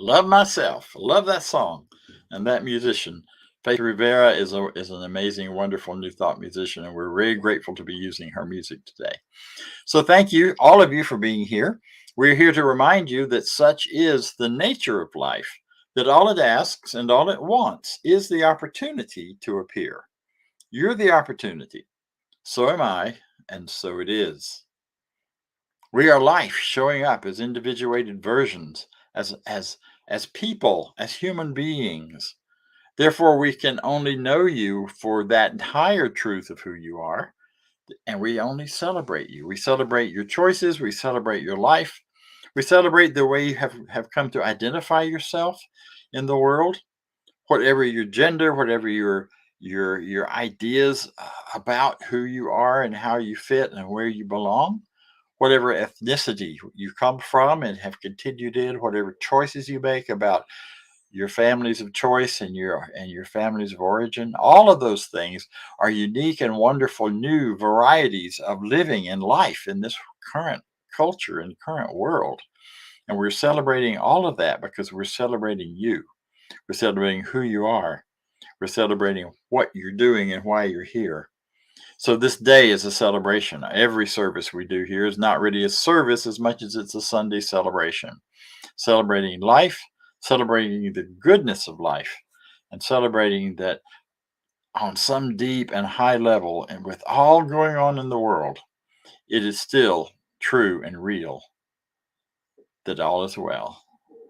Love myself. Love that song and that musician. Faith Rivera is an amazing, wonderful New Thought musician, and we're very grateful to be using her music today. So thank you, all of you, for being here. We're here to remind you that such is the nature of life, that all it asks and all it wants is the opportunity to appear. You're the opportunity. So am I, and so it is. We are life showing up as individuated versions, as people, as human beings. Therefore, we can only know you for that higher truth of who you are, and we only celebrate you. We celebrate your choices. We celebrate your life. We celebrate the way you have come to identify yourself in the world, whatever your gender, whatever your ideas about who you are and how you fit and where you belong, whatever ethnicity you come from and have continued in, whatever choices you make about your families of choice and your families of origin. All of those things are unique and wonderful new varieties of living in life in this current culture and current world. And we're celebrating all of that because we're celebrating you. We're celebrating who you are. We're celebrating what you're doing and why you're here. So this day is a celebration. Every service we do here is not really a service as much as it's a Sunday celebration. Celebrating life, celebrating the goodness of life, and celebrating that on some deep and high level, and with all going on in the world, it is still true and real that all is well.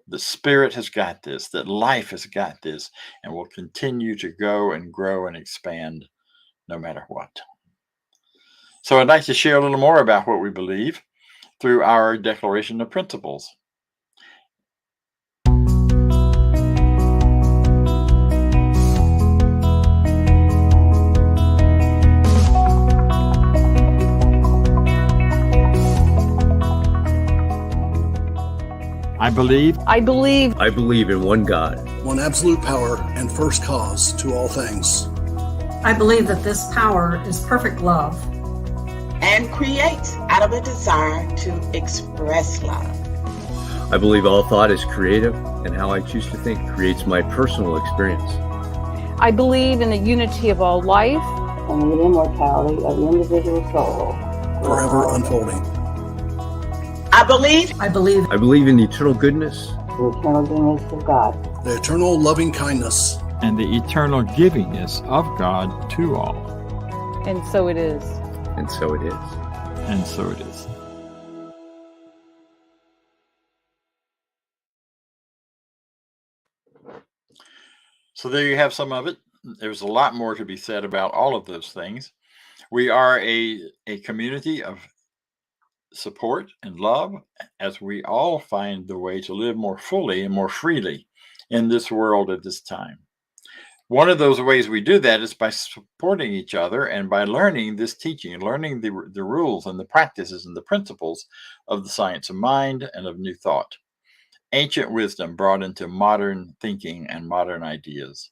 The Spirit has got this, that life has got this, and will continue to go and grow and expand no matter what. So I'd like to share a little more about what we believe through our Declaration of Principles. I believe in one God, one absolute power and first cause to all things. I believe that this power is perfect love and creates out of a desire to express love. I believe all thought is creative, and how I choose to think creates my personal experience. I believe in the unity of all life and the immortality of the individual soul, forever unfolding. I believe in the eternal goodness, the eternal goodness of God, the eternal loving kindness, and the eternal givingness of God to all. And so it is. And so it is. And so it is. So there you have some of it. There's a lot more to be said about all of those things. We are a community of support and love as we all find the way to live more fully and more freely in this world at this time. One of those ways we do that is by supporting each other and by learning this teaching, learning the rules and the practices and the principles of the science of mind and of new thought. Ancient wisdom brought into modern thinking and modern ideas.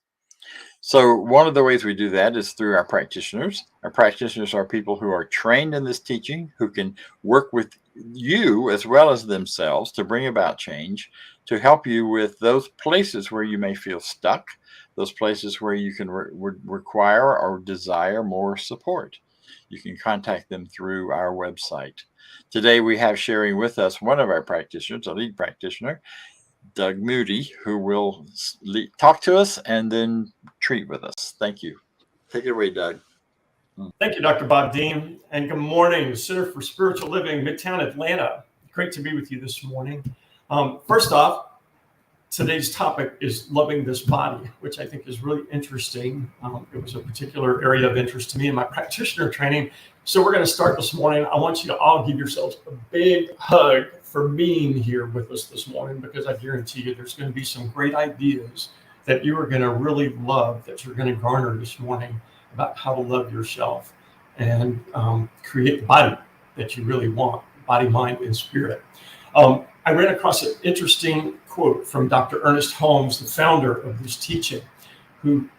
So one of the ways we do that is through our practitioners. Our practitioners are people who are trained in this teaching, who can work with you as well as themselves to bring about change, to help you with those places where you may feel stuck, those places where you can require or desire more support. You can contact them through our website. Today we have sharing with us one of our practitioners, a lead practitioner, Doug Moody, who will talk to us and then treat with us. Thank you. Take it away, Doug. Thank you, Dr. Bob Deen, and good morning, Center for Spiritual Living, Midtown, Atlanta. Great to be with you this morning. First off, today's topic is loving this body, which I think is really interesting. It was a particular area of interest to me in my practitioner training. So we're going to start this morning. I want you to all give yourselves a big hug for being here with us this morning, because I guarantee you there's going to be some great ideas that you are going to really love, that you're going to garner this morning about how to love yourself and create the body that you really want, body, mind, and spirit. I ran across an interesting quote from Dr. Ernest Holmes, the founder of this teaching, who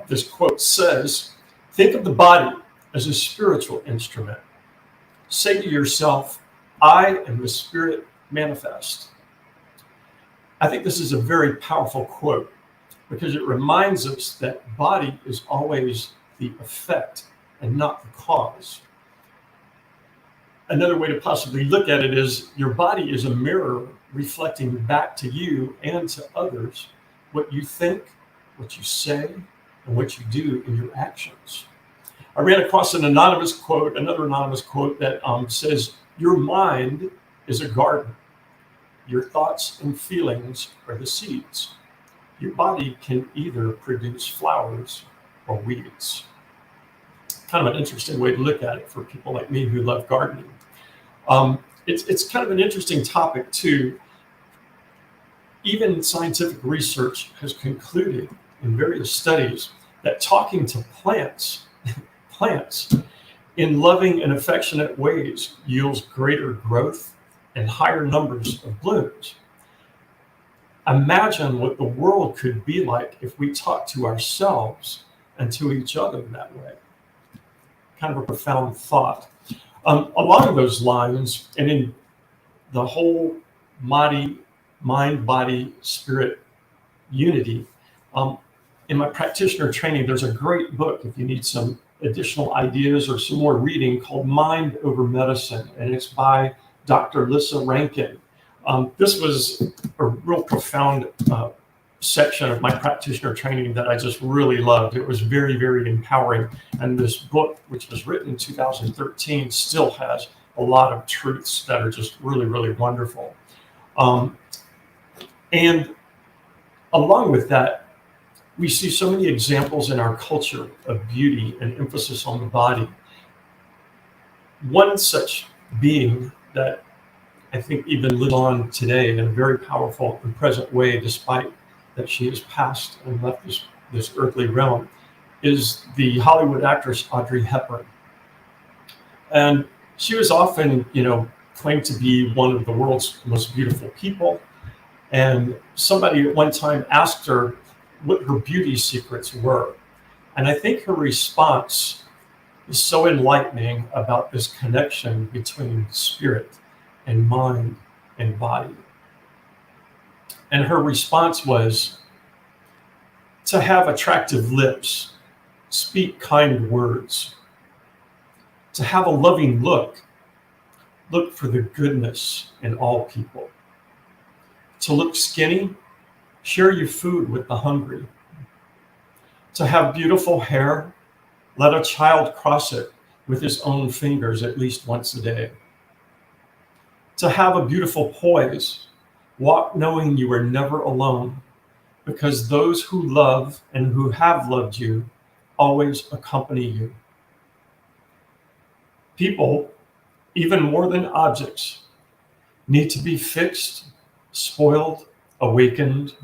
this quote says, "Think of the body as a spiritual instrument. Say to yourself, I am the spirit manifest." I think this is a very powerful quote because it reminds us that body is always the effect and not the cause. Another way to possibly look at it is your body is a mirror reflecting back to you and to others what you think, what you say, and what you do in your actions. I ran across another anonymous quote that says, your mind is a garden. Your thoughts and feelings are the seeds. Your body can either produce flowers or weeds. Kind of an interesting way to look at it for people like me who love gardening. It's kind of an interesting topic too. Even scientific research has concluded in various studies that talking to plants in loving and affectionate ways yields greater growth and higher numbers of blooms. Imagine what the world could be like if we talked to ourselves and to each other that way. Kind of a profound thought. Along those lines, and in the whole mind, body, spirit unity, in my practitioner training, there's a great book if you need some additional ideas or some more reading called Mind Over Medicine, and it's by Dr. Lissa Rankin. This was a real profound section of my practitioner training that I just really loved. It was very, very empowering. And this book, which was written in 2013, still has a lot of truths that are just really, really wonderful. And along with that, we see so many examples in our culture of beauty and emphasis on the body. One such being that I think even lives on today in a very powerful and present way, despite that she has passed and left this earthly realm, is the Hollywood actress Audrey Hepburn. And she was often, claimed to be one of the world's most beautiful people. And somebody at one time asked her what her beauty secrets were. And I think her response is so enlightening about this connection between spirit and mind and body. And her response was to have attractive lips, speak kind words, to have a loving look for the goodness in all people, to look skinny, share your food with the hungry, to have beautiful hair, let a child cross it with his own fingers at least once a day, to have a beautiful poise, walk knowing you are never alone, because those who love and who have loved you always accompany you. People, even more than objects, need to be fixed, spoiled, awakened,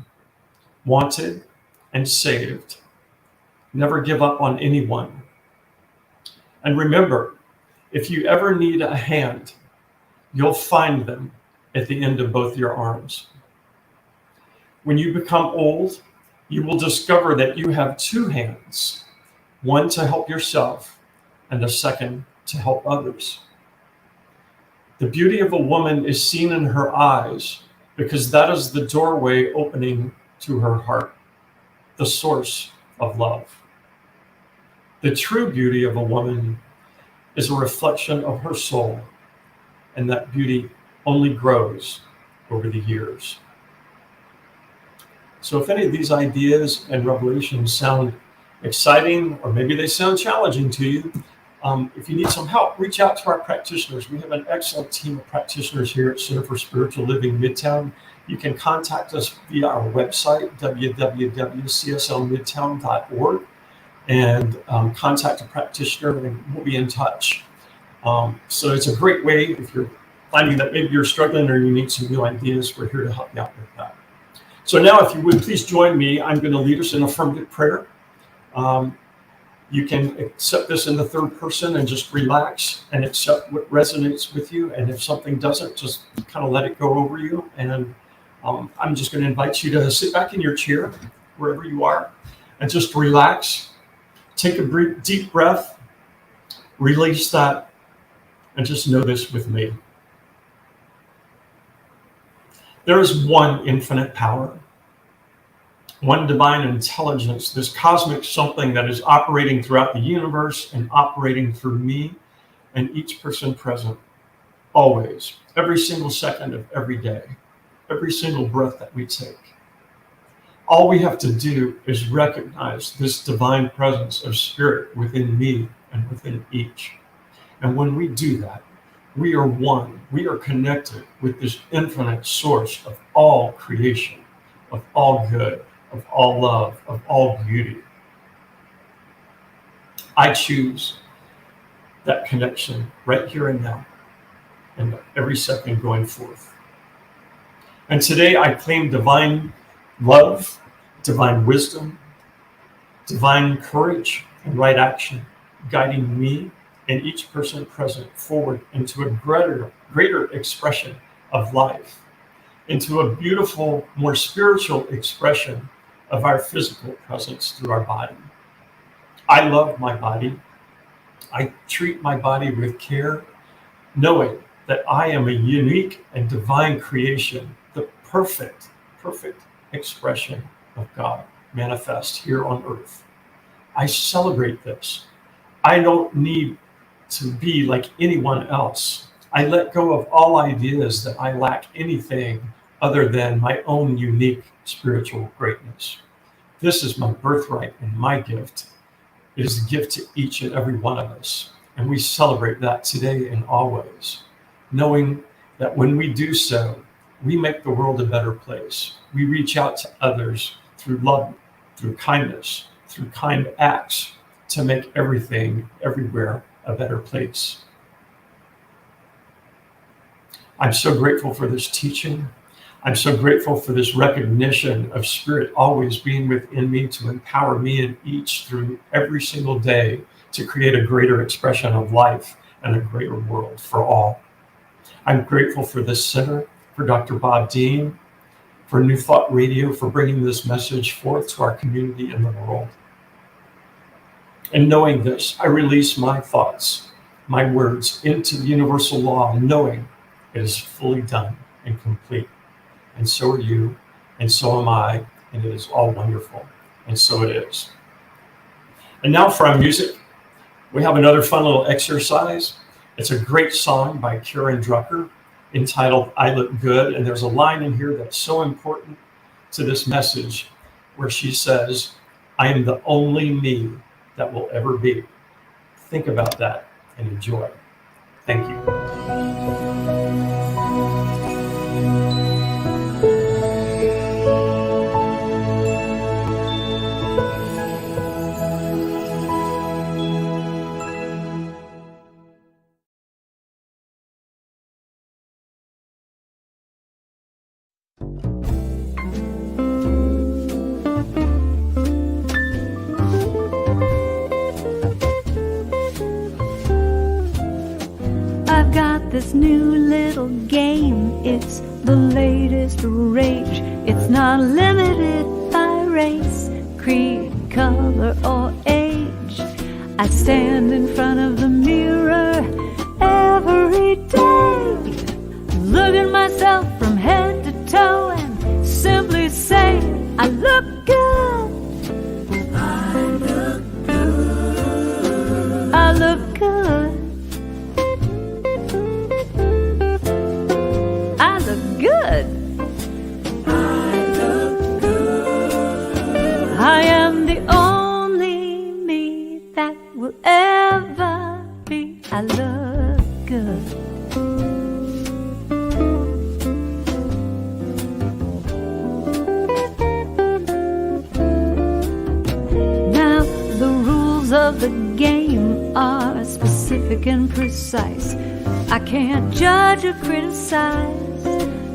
wanted, and saved. Never give up on anyone. And remember, if you ever need a hand, you'll find them at the end of both your arms. When you become old, you will discover that you have two hands, one to help yourself and a second to help others. The beauty of a woman is seen in her eyes because that is the doorway opening to her heart, the source of love. The true beauty of a woman is a reflection of her soul, and that beauty only grows over the years. So if any of these ideas and revelations sound exciting, or maybe they sound challenging to you, if you need some help, reach out to our practitioners. We have an excellent team of practitioners here at Center for Spiritual Living Midtown. You can contact us via our website, www.cslmidtown.org, and contact a practitioner, and we'll be in touch. So it's a great way if you're finding that maybe you're struggling or you need some new ideas. We're here to help you out with that. So now, if you would please join me, I'm going to lead us in affirmative prayer. You can accept this in the third person and just relax and accept what resonates with you. And if something doesn't, just kind of let it go over you. And I'm just going to invite you to sit back in your chair, wherever you are, and just relax. Take a deep breath, release that, and just know this with me. There is one infinite power, one divine intelligence, this cosmic something that is operating throughout the universe and operating through me and each person present, always, every single second of every day, every single breath that we take. All we have to do is recognize this divine presence of spirit within me and within each. And when we do that, we are one. We are connected with this infinite source of all creation, of all good, of all love, of all beauty. I choose that connection right here and now, and every second going forth. And today I claim divine love, divine wisdom, divine courage, and right action, guiding me and each person present forward into a greater expression of life, into a beautiful, more spiritual expression of our physical presence through our body. I love my body. I treat my body with care, knowing that I am a unique and divine creation, the perfect expression of God manifest here on earth. I celebrate this. I don't need to be like anyone else. I let go of all ideas that I lack anything other than my own unique spiritual greatness. This is my birthright and my gift. It is a gift to each and every one of us. And we celebrate that today and always, knowing that when we do so, we make the world a better place. We reach out to others through love, through kindness, through kind acts to make everything, everywhere, a better place. I'm so grateful for this teaching. I'm so grateful for this recognition of Spirit always being within me to empower me and each through every single day to create a greater expression of life and a greater world for all. I'm grateful for this center, for Dr. Bob Deen, for New Thought Radio, for bringing this message forth to our community and the world. And knowing this, I release my thoughts, my words into the universal law, knowing it is fully done and complete. And so are you, and so am I, and it is all wonderful. And so it is. And now for our music, we have another fun little exercise. It's a great song by Karen Drucker entitled I Look Good. And there's a line in here that's so important to this message where she says, I am the only me that will ever be. Think about that and enjoy. Thank you. This new little game, it's the latest rage. It's not limited by race, creed, color, or age. I stand in front of the mirror every day, look at myself from head to toe and simply say, I look good. I look good. I look good. Good. I look good. I am the only me that will ever be. I look good. Now the rules of the game are specific and precise. I can't judge or criticize.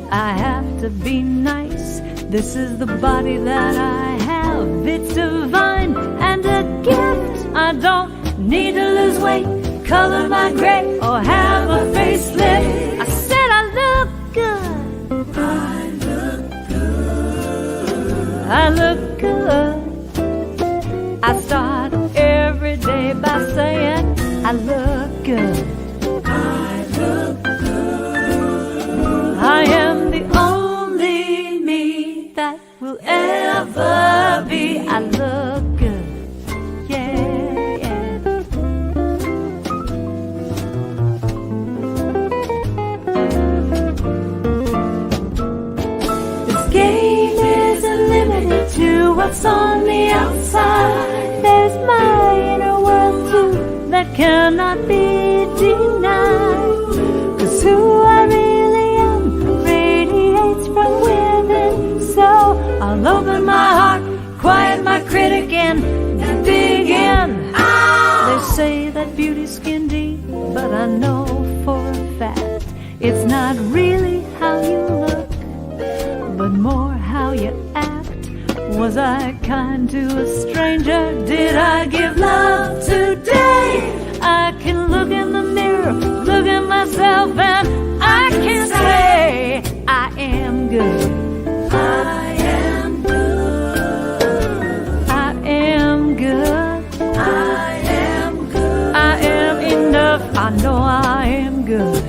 I have to be nice. This is the body that I have. It's divine and a gift. I don't need to lose weight, color my gray, or have a facelift. I said I look good. I look good. I look good. I start every day by saying I look good. I look good. I am the only cannot be denied. 'Cause who I really am radiates from within. So I'll open my heart, quiet my critic, and begin. They say that beauty's skin deep, but I know for a fact it's not really how you look, but more how you act. Was I kind to a stranger? Did I give love today? I can look in the mirror, look at myself, and I can say I am good. I am good. I am good. I am good. I am enough. I know I am good.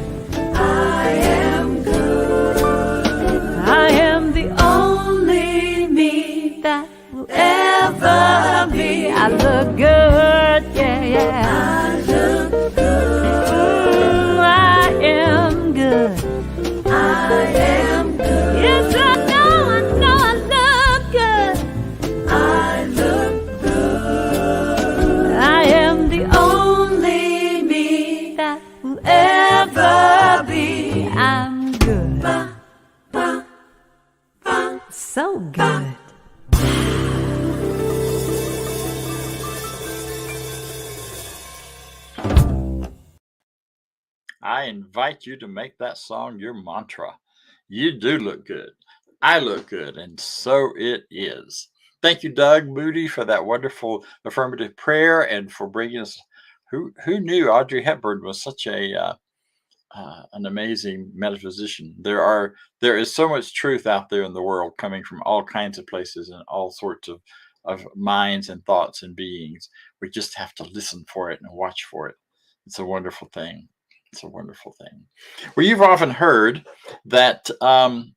I am good. I am the only me that will ever be. I look good, yeah, yeah. I look good. Ooh, I am good. I am good. Yes, I know I look good. I look good. I am the only me that will ever be. I'm good. So good. I invite you to make that song your mantra. You do look good. I look good, and so it is. Thank you, Doug Moody, for that wonderful affirmative prayer and for bringing us. Who knew Audrey Hepburn was such an amazing metaphysician? There is so much truth out there in the world, coming from all kinds of places and all sorts of minds and thoughts and beings. We just have to listen for it and watch for it. It's a wonderful thing. It's a wonderful thing. Well, you've often heard that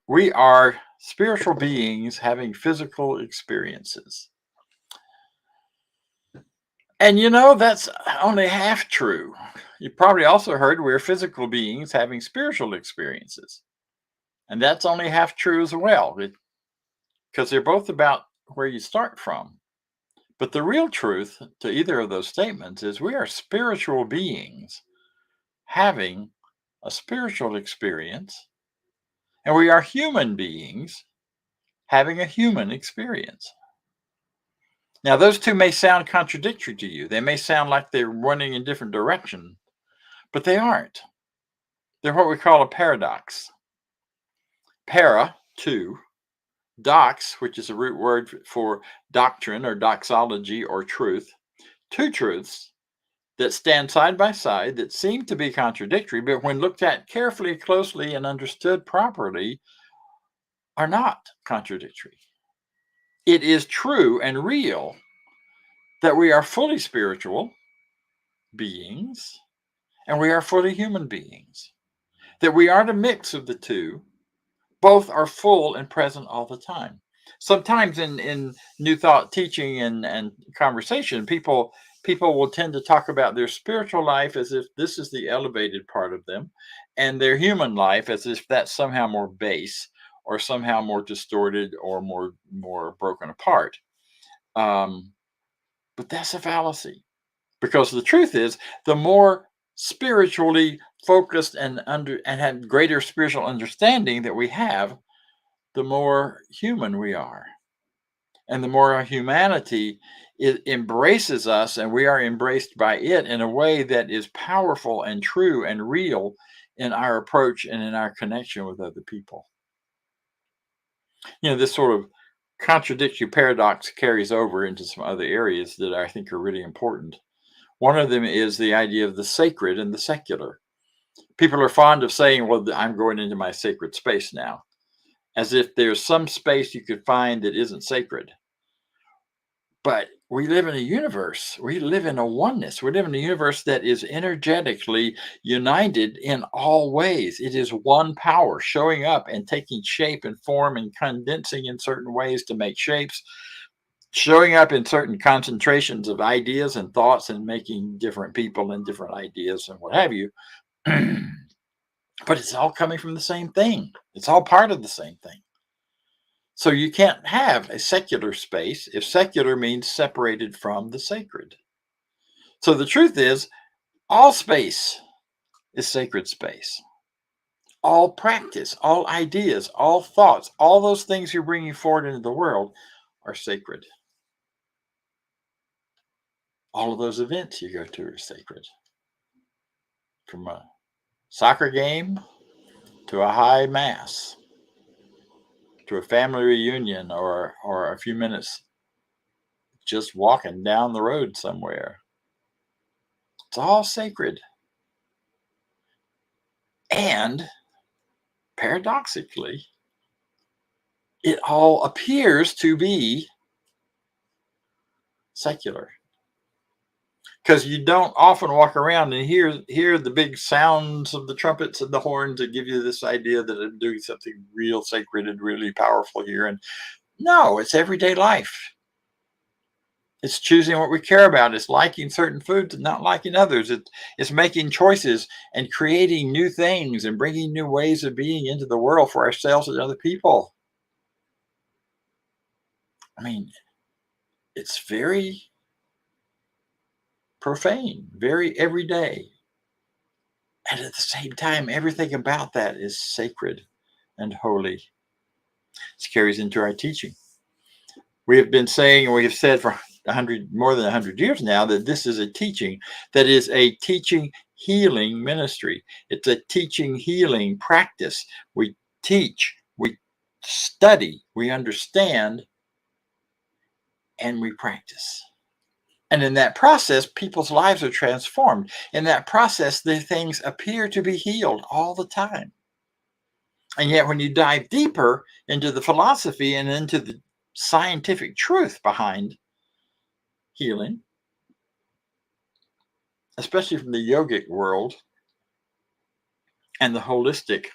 we are spiritual beings having physical experiences. And you know, that's only half true. You probably also heard we're physical beings having spiritual experiences. And that's only half true as well, because they're both about where you start from. But the real truth to either of those statements is we are spiritual beings having a spiritual experience, and we are human beings having a human experience. Now, those two may sound contradictory to you. They may sound like they're running in different directions, but they aren't. They're what we call a paradox. Para, two, dox, which is a root word for doctrine or doxology or truth, two truths that stand side by side that seem to be contradictory, but when looked at carefully, closely, and understood properly, are not contradictory. It is true and real that we are fully spiritual beings and we are fully human beings, that we aren't a mix of the two. Both are full and present all the time. Sometimes in New Thought teaching and conversation, people will tend to talk about their spiritual life as if this is the elevated part of them, and their human life as if that's somehow more base or somehow more distorted or more broken apart. But that's a fallacy, because the truth is, the more spiritually focused and have greater spiritual understanding that we have, the more human we are. And the more our humanity embraces us and we are embraced by it in a way that is powerful and true and real in our approach and in our connection with other people. You know, this sort of contradictory paradox carries over into some other areas that I think are really important. One of them is the idea of the sacred and the secular. People are fond of saying, well, I'm going into my sacred space now, as if there's some space you could find that isn't sacred. But we live in a universe. We live in a oneness. We live in a universe that is energetically united in all ways. It is one power showing up and taking shape and form and condensing in certain ways to make shapes, showing up in certain concentrations of ideas and thoughts and making different people and different ideas and what have you. But it's all coming from the same thing. It's all part of the same thing. So you can't have a secular space if secular means separated from the sacred. So the truth is, All space is sacred space. All practice, all ideas, all thoughts, all those things you're bringing forward into the world are sacred. All of those events you go to are sacred. From a soccer game to a high mass, to a family reunion, or a few minutes just walking down the road somewhere. It's all sacred. And paradoxically, it all appears to be secular. Because you don't often walk around and hear the big sounds of the trumpets and the horns that give you this idea that I'm doing something real sacred and really powerful here. And no, it's everyday life. It's choosing what we care about. It's liking certain foods and not liking others. It's making choices and creating new things and bringing new ways of being into the world for ourselves and other people. I mean, it's very profane, very everyday. And at the same time, everything about that is sacred and holy. This carries into our teaching. We have been saying, and we have said for more than 100 years now, that this is a teaching that is a teaching healing ministry. It's a teaching healing practice. We teach, we study, we understand, and we practice. And in that process, people's lives are transformed. In that process, the things appear to be healed all the time. And yet, when you dive deeper into the philosophy and into the scientific truth behind healing, especially from the yogic world and the holistic,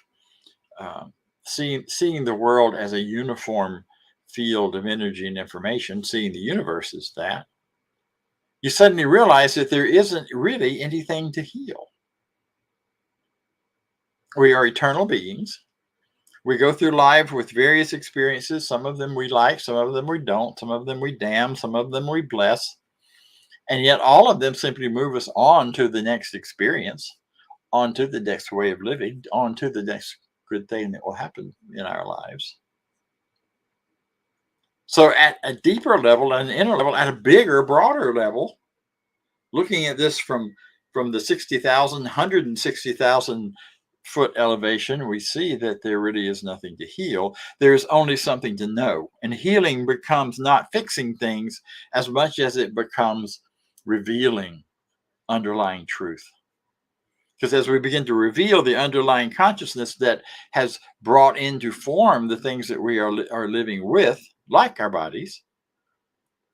seeing the world as a uniform field of energy and information, seeing the universe as that, you suddenly realize that there isn't really anything to heal. We are eternal beings. We go through life with various experiences. Some of them we like, some of them we don't, some of them we damn, some of them we bless. And yet all of them simply move us on to the next experience, on to the next way of living, on to the next good thing that will happen in our lives. So at a deeper level, an inner level, at a bigger, broader level, looking at this from the 60,000, 160,000 foot elevation, we see that there really is nothing to heal. There's only something to know. And healing becomes not fixing things as much as it becomes revealing underlying truth. Because as we begin to reveal the underlying consciousness that has brought into form the things that we are living with, like our bodies,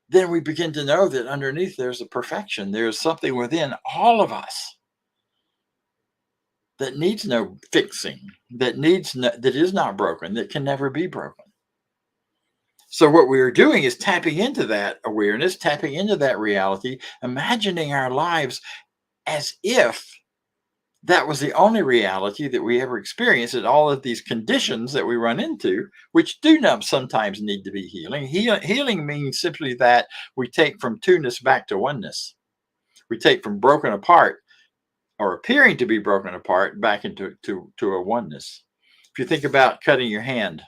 then we begin to know that underneath there's a perfection. There's something within all of us that needs no fixing, that is not broken, that can never be broken. So what we are doing is tapping into that awareness, tapping into that reality, imagining our lives as if that was the only reality that we ever experienced, and all of these conditions that we run into, which do not sometimes need to be healing. Healing means simply that we take from two-ness back to oneness. We take from broken apart, or appearing to be broken apart, back into a oneness. If you think about cutting your hand,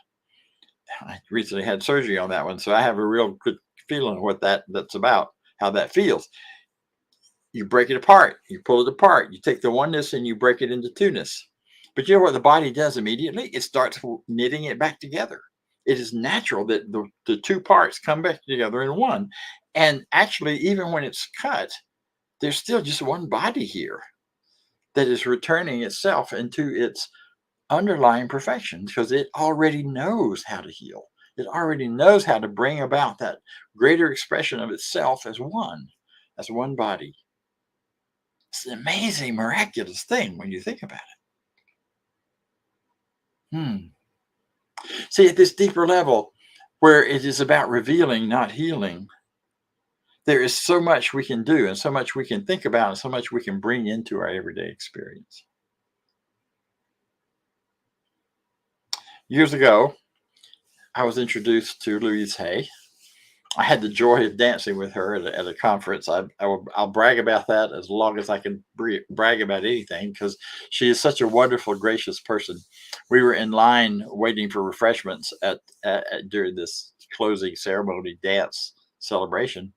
I recently had surgery on that one, so I have a real good feeling of what that's about, how that feels. You break it apart, you pull it apart, you take the oneness and you break it into two-ness. But you know what the body does immediately? It starts knitting it back together. It is natural that the two parts come back together in one. And actually, even when it's cut, there's still just one body here that is returning itself into its underlying perfection, because it already knows how to heal. It already knows how to bring about that greater expression of itself as one body. It's an amazing, miraculous thing when you think about it. See, at this deeper level, where it is about revealing, not healing, there is so much we can do and so much we can think about and so much we can bring into our everyday experience. Years ago, I was introduced to Louise Hay, I had the joy of dancing with her at a conference. I'll brag about that as long as I can brag about anything, because she is such a wonderful, gracious person. We were in line waiting for refreshments during this closing ceremony dance celebration,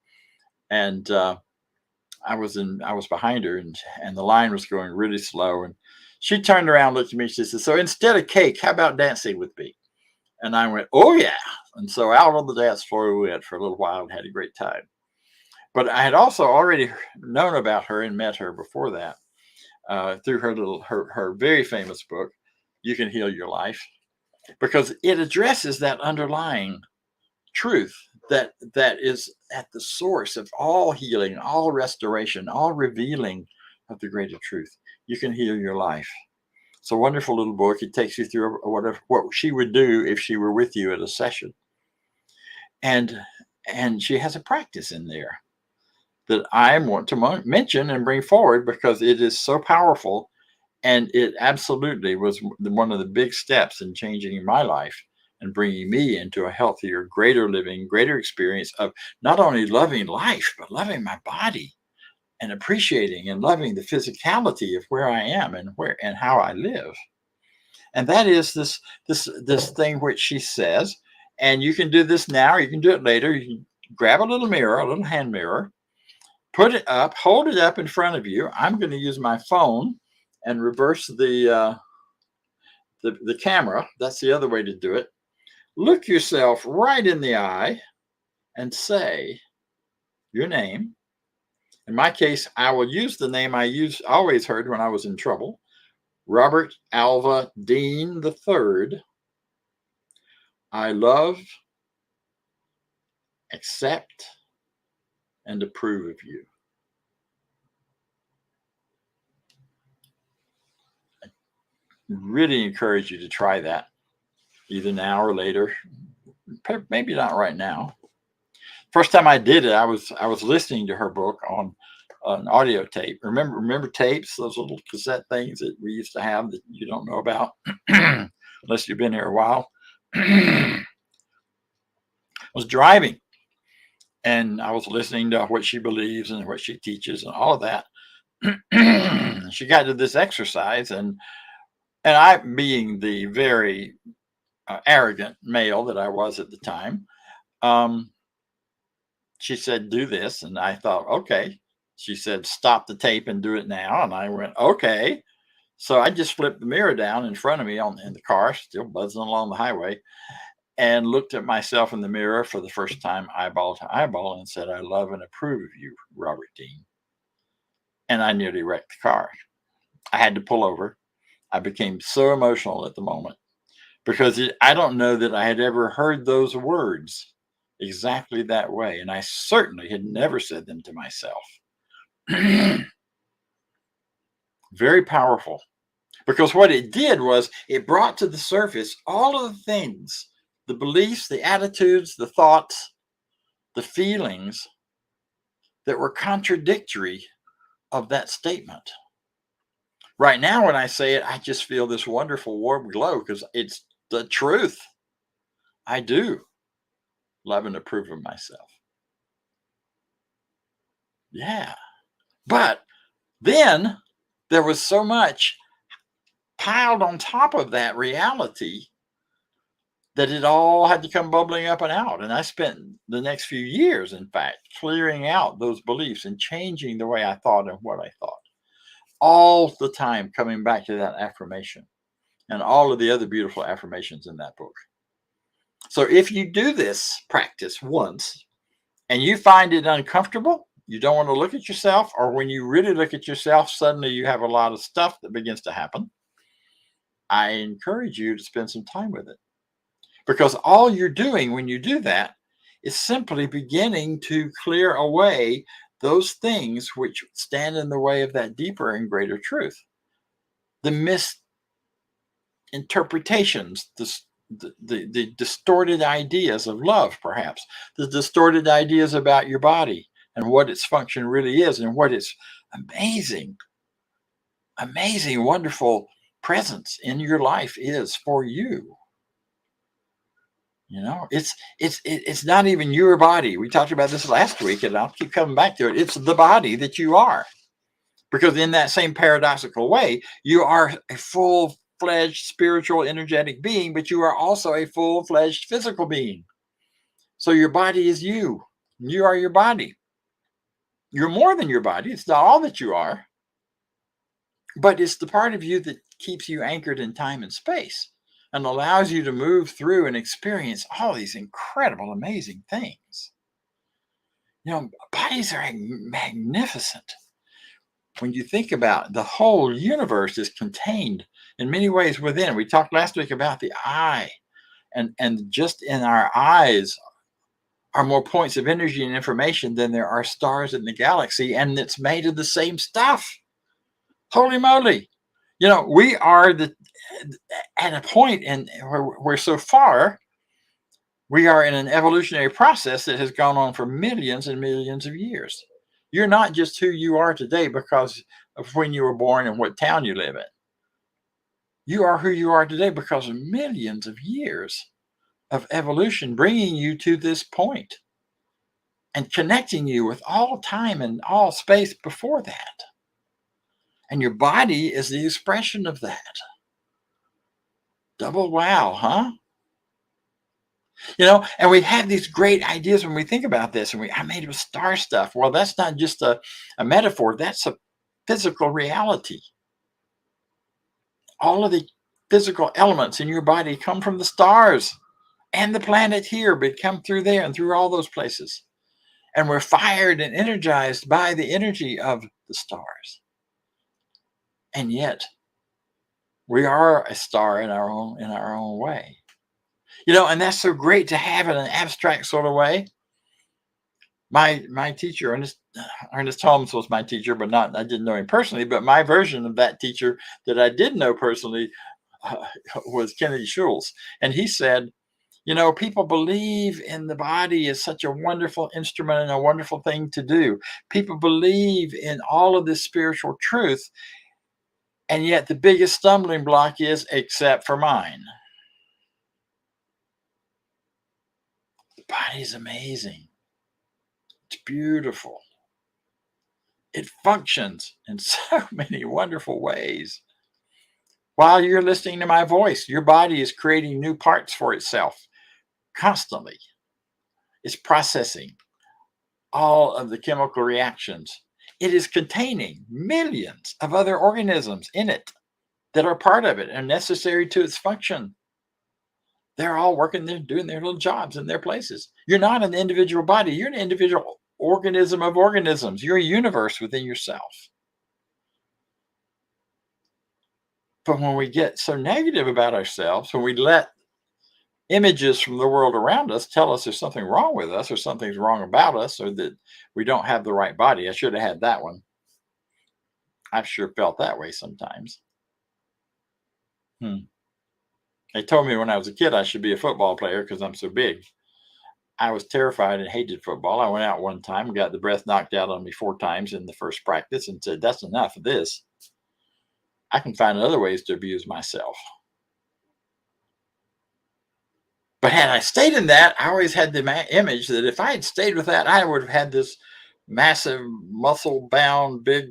and I was behind her, and the line was going really slow, and she turned around, looked at me, she said, "So instead of cake, how about dancing with me?" And I went, "Oh yeah." And so out on the dance floor we went for a little while and had a great time. But I had also already known about her and met her before that through her very famous book, "You Can Heal Your Life," because it addresses that underlying truth that is at the source of all healing, all restoration, all revealing of the greater truth. You can heal your life. It's a wonderful little book. It takes you through what she would do if she were with you at a session. And she has a practice in there that I want to mention and bring forward because it is so powerful. And it absolutely was one of the big steps in changing my life and bringing me into a healthier, greater living, greater experience of not only loving life, but loving my body and appreciating and loving the physicality of where I am and how I live. And that is this thing which she says, and you can do this now, or you can do it later. You can grab a little mirror, a little hand mirror, put it up, hold it up in front of you. I'm going to use my phone and reverse the camera. That's the other way to do it. Look yourself right in the eye and say your name. In my case, I will use the name I always heard when I was in trouble, Robert Alva Deen III. I love, accept, and approve of you. I really encourage you to try that, either now or later. Maybe not right now. First time I did it, I was listening to her book on an audio tape. Remember tapes, those little cassette things that we used to have that you don't know about unless you've been here a while. I was driving and I was listening to what she believes and what she teaches and all of that. She got to this exercise, and I, being the very arrogant male that I was at the time, she said, "Do this." And I thought, okay. She said, "Stop the tape and do it now." And I went, okay. So I just flipped the mirror down in front of me in the car, still buzzing along the highway, and looked at myself in the mirror for the first time, eyeball to eyeball, and said, "I love and approve of you, Robert Deen." And I nearly wrecked the car. I had to pull over. I became so emotional at the moment because I don't know that I had ever heard those words exactly that way. And I certainly had never said them to myself. Very powerful, because what it did was it brought to the surface all of the things, the beliefs, the attitudes, the thoughts, the feelings that were contradictory of that statement. Right now, when I say it, I just feel this wonderful warm glow because it's the truth. I do love and approve of myself. Yeah. But then there was so much piled on top of that reality that it all had to come bubbling up and out. And I spent the next few years, in fact, clearing out those beliefs and changing the way I thought and what I thought. All the time coming back to that affirmation and all of the other beautiful affirmations in that book. So if you do this practice once and you find it uncomfortable, you don't want to look at yourself, or when you really look at yourself, suddenly you have a lot of stuff that begins to happen, I encourage you to spend some time with it. Because all you're doing when you do that is simply beginning to clear away those things which stand in the way of that deeper and greater truth. The misinterpretations, the distorted ideas of love, perhaps, the distorted ideas about your body and what its function really is and what its amazing, wonderful presence in your life is for you. It's not even your body. We talked about this last week, and I'll keep coming back to it. It's the body that you are, because in that same paradoxical way, you are a full-fledged spiritual, energetic being, but you are also a full-fledged physical being. So your body is you. You are your body. You're more than your body. It's not all that you are, but it's the part of you that keeps you anchored in time and space and allows you to move through and experience all these incredible, amazing things. Bodies are magnificent. When you think about the whole universe is contained in many ways within. We talked last week about the eye, and just in our eyes are more points of energy and information than there are stars in the galaxy, and it's made of the same stuff. Holy moly. We are at a point where so far we are in an evolutionary process that has gone on for millions and millions of years. You're not just who you are today because of when you were born and what town you live in. You are who you are today because of millions of years of evolution bringing you to this point and connecting you with all time and all space before that. And your body is the expression of that. Double wow, huh? And we have these great ideas when we think about this, and I made it with star stuff. Well, that's not just a metaphor, that's a physical reality. All of the physical elements in your body come from the stars and the planet here, but come through there and through all those places. And we're fired and energized by the energy of the stars. And yet, we are a star in our own way. And that's so great to have in an abstract sort of way. My teacher, Ernest Holmes, was my teacher, but I didn't know him personally. But my version of that teacher that I did know personally was Kennedy Schultz. And he said, people believe in the body as such a wonderful instrument and a wonderful thing to do. People believe in all of this spiritual truth. And yet the biggest stumbling block is, except for mine. The body is amazing. It's beautiful. It functions in so many wonderful ways. While you're listening to my voice, your body is creating new parts for itself constantly. It's processing all of the chemical reactions. It is containing millions of other organisms in it that are part of it and necessary to its function. They're all working there, doing their little jobs in their places. You're not an individual body. You're an individual organism of organisms. You're a universe within yourself. But when we get so negative about ourselves, when we let images from the world around us tell us there's something wrong with us or something's wrong about us or that we don't have the right body. I should have had that one. I've sure felt that way sometimes. They told me when I was a kid I should be a football player because I'm so big. I was terrified and hated football. I went out one time and got the breath knocked out on me 4 times in the first practice and said, that's enough of this. I can find other ways to abuse myself. But had I stayed in that, I always had the image that if I had stayed with that, I would have had this massive, muscle-bound, big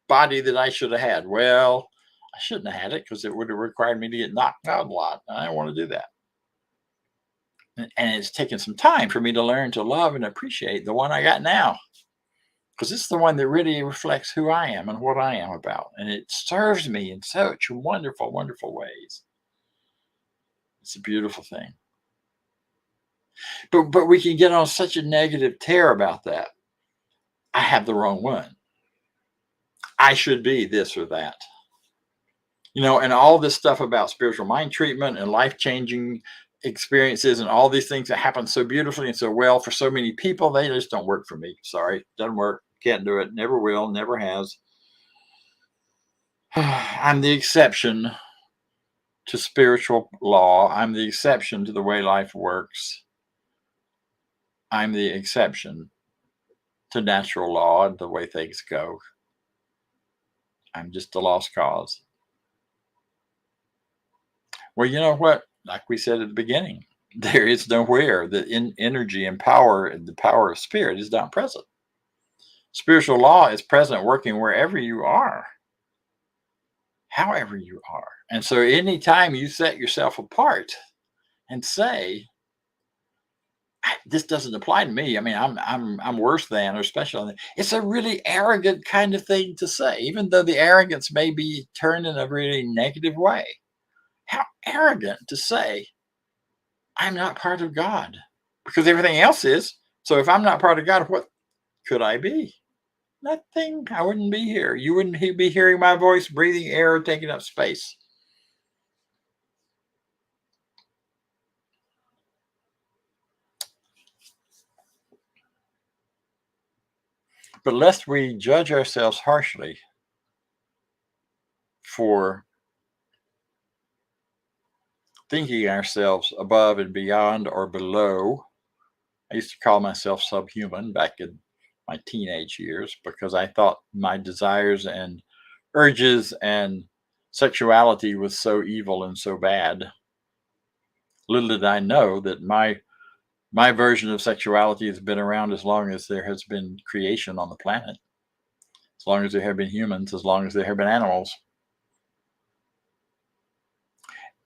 body that I should have had. Well, I shouldn't have had it because it would have required me to get knocked out a lot. I don't want to do that. And it's taken some time for me to learn to love and appreciate the one I got now. Because it's the one that really reflects who I am and what I am about. And it serves me in such wonderful, wonderful ways. It's a beautiful thing. But we can get on such a negative tear about that. I have the wrong one. I should be this or that. And all this stuff about spiritual mind treatment and life-changing experiences and all these things that happen so beautifully and so well for so many people, they just don't work for me. Sorry, doesn't work. Can't do it. Never will. Never has. I'm the exception to spiritual law. I'm the exception to the way life works. I'm the exception to natural law and the way things go. I'm just a lost cause. Well, you know what? Like we said at the beginning, there is nowhere that in energy and power and the power of spirit is not present. Spiritual law is present, working wherever you are, however you are. And so anytime you set yourself apart and say, this doesn't apply to me. I mean, I'm worse than or special than. It's a really arrogant kind of thing to say, even though the arrogance may be turned in a really negative way. How arrogant to say, I'm not part of God, because everything else is. So if I'm not part of God, what could I be? Nothing. I wouldn't be here. You wouldn't be hearing my voice, breathing air, taking up space. But lest we judge ourselves harshly for thinking ourselves above and beyond or below. I used to call myself subhuman back in my teenage years because I thought my desires and urges and sexuality was so evil and so bad. Little did I know that my version of sexuality has been around as long as there has been creation on the planet, as long as there have been humans, as long as there have been animals.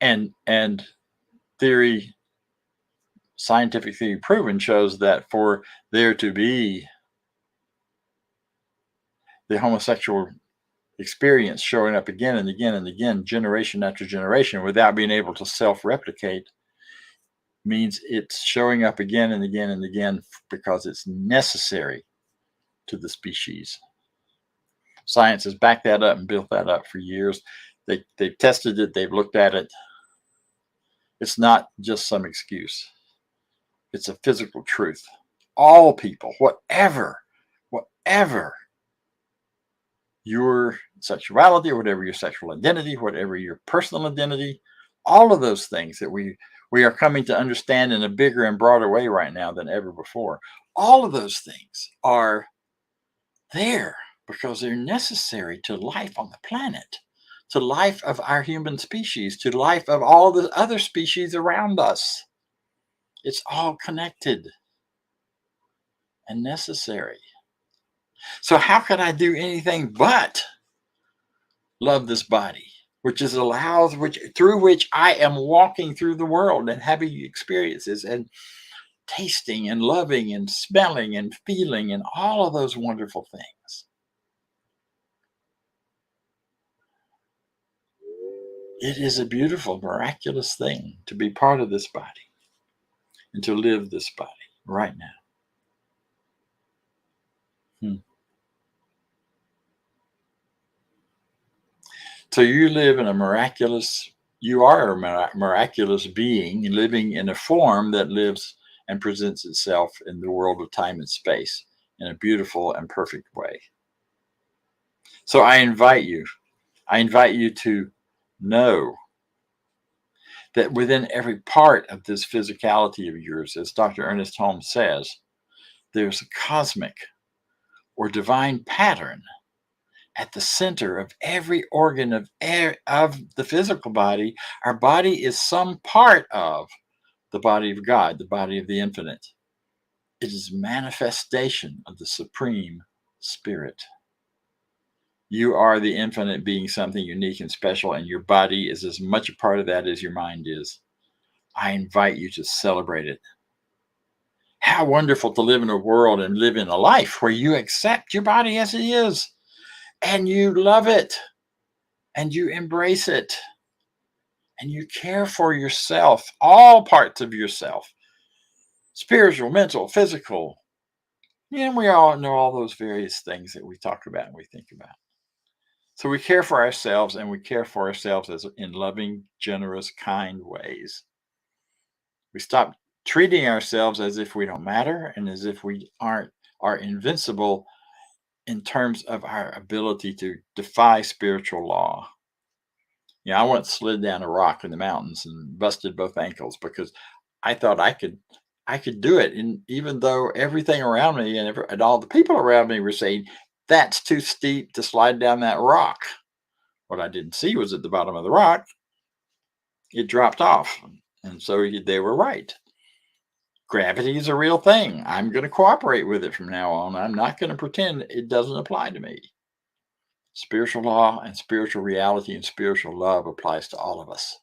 And theory, scientific theory proven, shows that for there to be the homosexual experience showing up again and again and again, generation after generation, without being able to self-replicate, means it's showing up again and again and again because it's necessary to the species. Science has backed that up and built that up for years. They've tested it. They've looked at it. It's not just some excuse. It's a physical truth. All people, whatever your sexuality, or whatever your sexual identity, whatever your personal identity, all of those things that we are coming to understand in a bigger and broader way right now than ever before. All of those things are there because they're necessary to life on the planet, to life of our human species, to life of all the other species around us. It's all connected and necessary. So how could I do anything but love this body, through which I am walking through the world and having experiences and tasting and loving and smelling and feeling and all of those wonderful things. It is a beautiful, miraculous thing to be part of this body and to live this body right now. So you live in you are a miraculous being living in a form that lives and presents itself in the world of time and space in a beautiful and perfect way. So I invite you to know that within every part of this physicality of yours, as Dr. Ernest Holmes says, there's a cosmic or divine pattern at the center of every organ of the physical body. Our body is some part of the body of God, the body of the infinite. It is manifestation of the Supreme Spirit. You are the infinite being, something unique and special, and your body is as much a part of that as your mind is. I invite you to celebrate it. How wonderful to live in a world and live in a life where you accept your body as it is, and you love it, and you embrace it, and you care for yourself, all parts of yourself, spiritual, mental, physical. And we all know all those various things that we talk about and we think about. So we care for ourselves, and we care for ourselves as in loving, generous, kind ways. We stop treating ourselves as if we don't matter and as if we are invincible in terms of our ability to defy spiritual law. I once slid down a rock in the mountains and busted both ankles because I thought I could do it. And even though everything around me and all the people around me were saying, that's too steep to slide down that rock. What I didn't see was at the bottom of the rock, it dropped off. And so they were right. Gravity is a real thing. I'm going to cooperate with it from now on. I'm not going to pretend it doesn't apply to me. Spiritual law and spiritual reality and spiritual love applies to all of us.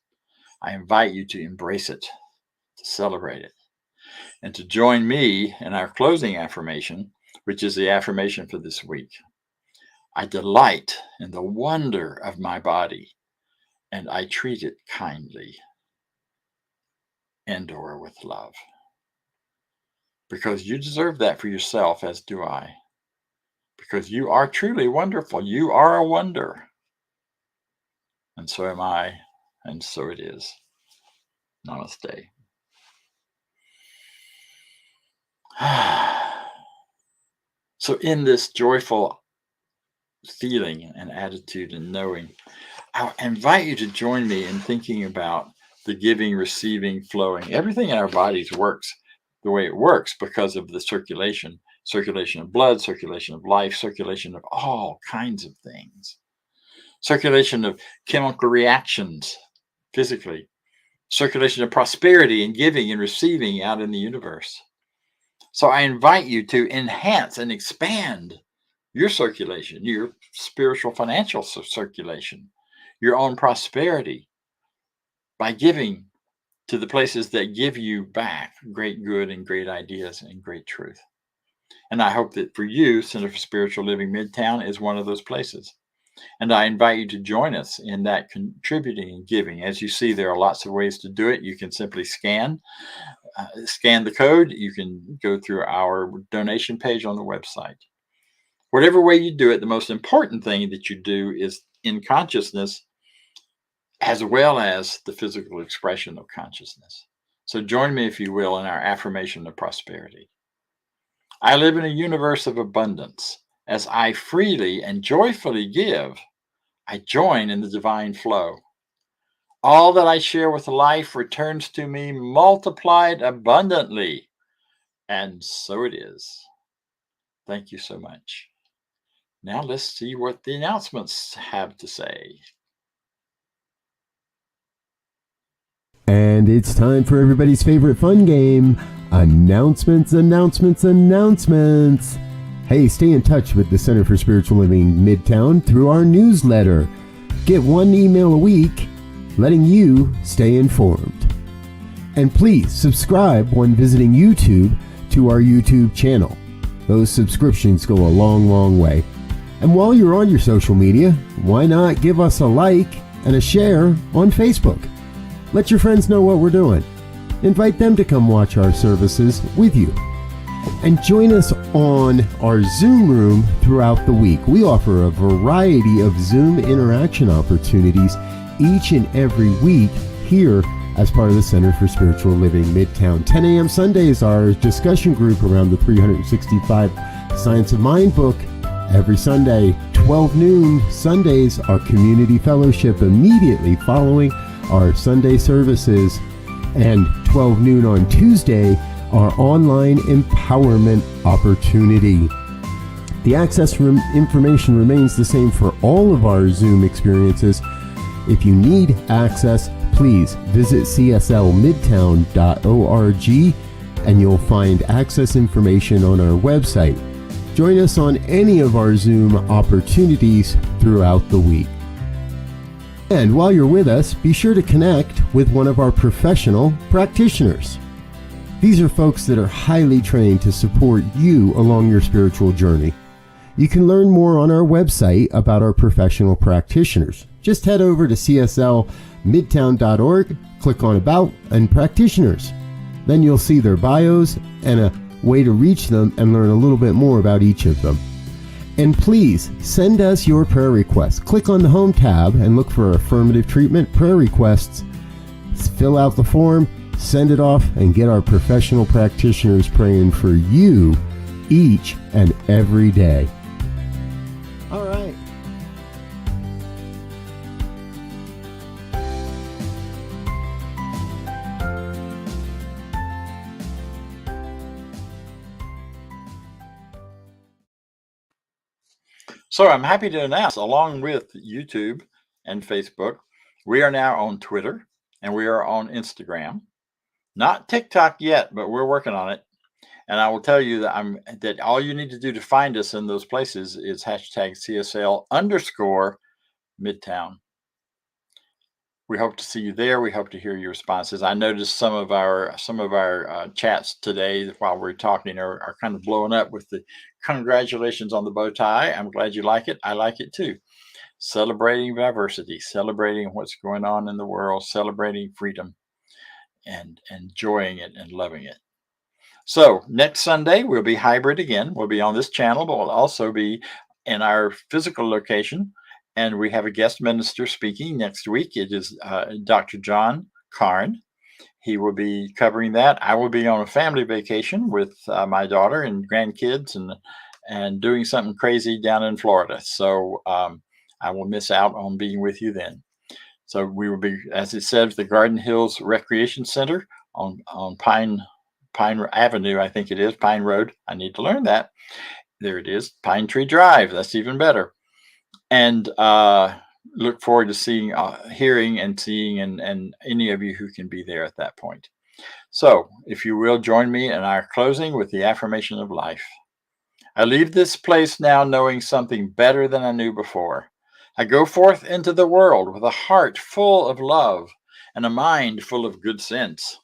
I invite you to embrace it, to celebrate it, and to join me in our closing affirmation, which is the affirmation for this week. I delight in the wonder of my body, and I treat it kindly and/or with love. Because you deserve that for yourself, as do I. Because you are truly wonderful. You are a wonder. And so am I, and so it is. Namaste. So in this joyful feeling and attitude and knowing, I invite you to join me in thinking about the giving, receiving, flowing. Everything in our bodies works the way it works because of the circulation of blood, circulation of life, circulation of all kinds of things, circulation of chemical reactions physically, circulation of prosperity and giving and receiving out in the universe. So I invite you to enhance and expand your circulation, your spiritual financial circulation, your own prosperity by giving to the places that give you back great good and great ideas and great truth. And I hope that for you, Center for Spiritual Living Midtown is one of those places. And I invite you to join us in that contributing and giving. As you see, there are lots of ways to do it. You can simply scan the code. You can go through our donation page on the website. Whatever way you do it, the most important thing that you do is in consciousness as well as the physical expression of consciousness. So join me, if you will, in our affirmation of prosperity. I live in a universe of abundance. As I freely and joyfully give, I join in the divine flow. All that I share with life returns to me multiplied abundantly. And so it is. Thank you so much. Now let's see what the announcements have to say. And it's time for everybody's favorite fun game, announcements. Hey, stay in touch with the Center for Spiritual Living Midtown through our newsletter. Get one email a week letting you stay informed. And please subscribe when visiting YouTube to our YouTube channel. Those subscriptions go a long, long way. And while you're on your social media, why not give us a like and a share on Facebook? Let your friends know what we're doing. Invite them to come watch our services with you. And join us on our Zoom room throughout the week. We offer a variety of Zoom interaction opportunities each and every week here as part of the Center for Spiritual Living Midtown. 10 a.m. Sundays, our discussion group around the 365 Science of Mind book. Every Sunday, 12 noon Sundays, our community fellowship immediately following our Sunday services, and 12 noon on Tuesday, our online empowerment opportunity. The access information remains the same for all of our Zoom experiences. If you need access, please visit cslmidtown.org and you'll find access information on our website. Join us on any of our Zoom opportunities throughout the week. And while you're with us, be sure to connect with one of our professional practitioners. These are folks that are highly trained to support you along your spiritual journey. You can learn more on our website about our professional practitioners. Just head over to cslmidtown.org, click on About and Practitioners. Then you'll see their bios and a way to reach them and learn a little bit more about each of them. And please send us your prayer requests. Click on the Home tab and look for Affirmative Treatment Prayer Requests. Fill out the form, send it off, and get our professional practitioners praying for you each and every day. All right. So I'm happy to announce, along with YouTube and Facebook, we are now on Twitter and we are on Instagram. Not TikTok yet, but we're working on it. And I will tell you that all you need to do to find us in those places is hashtag CSL_Midtown. We hope to see you there. We hope to hear your responses. I noticed some of our chats today while we're talking are kind of blowing up with the congratulations on the bow tie. I'm glad you like it. I like it too. Celebrating diversity, celebrating what's going on in the world, celebrating freedom, and enjoying it and loving it. So next Sunday, we'll be hybrid again. We'll be on this channel, but we'll also be in our physical location. And we have a guest minister speaking next week. It is Dr. John Karn. He will be covering that. I will be on a family vacation with my daughter and grandkids and doing something crazy down in Florida. So I will miss out on being with you then. So we will be, as it says, the Garden Hills Recreation Center on Pine Avenue, I think it is, Pine Road. I need to learn that. There it is, Pine Tree Drive. That's even better. And look forward to hearing and seeing and any of you who can be there at that point. So if you will join me in our closing with the affirmation of life. I leave this place now knowing something better than I knew before. I go forth into the world with a heart full of love and a mind full of good sense.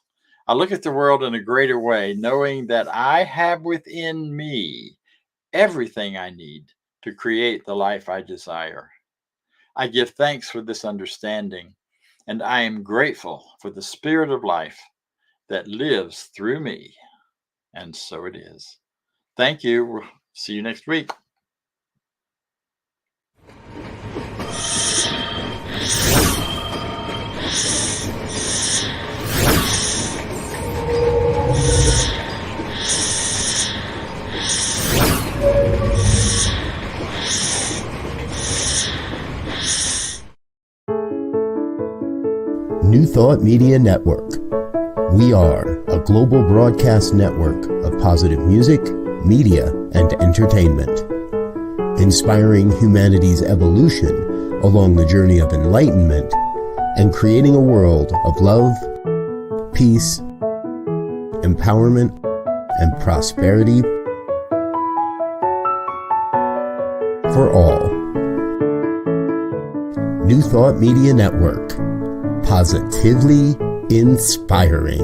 I look at the world in a greater way, knowing that I have within me everything I need to create the life I desire. I give thanks for this understanding, and I am grateful for the spirit of life that lives through me. And so it is. Thank you. We'll see you next week. New Thought Media Network. We are a global broadcast network of positive music, media, and entertainment, inspiring humanity's evolution along the journey of enlightenment and creating a world of love, peace, empowerment, and prosperity for all. New Thought Media Network. Positively inspiring.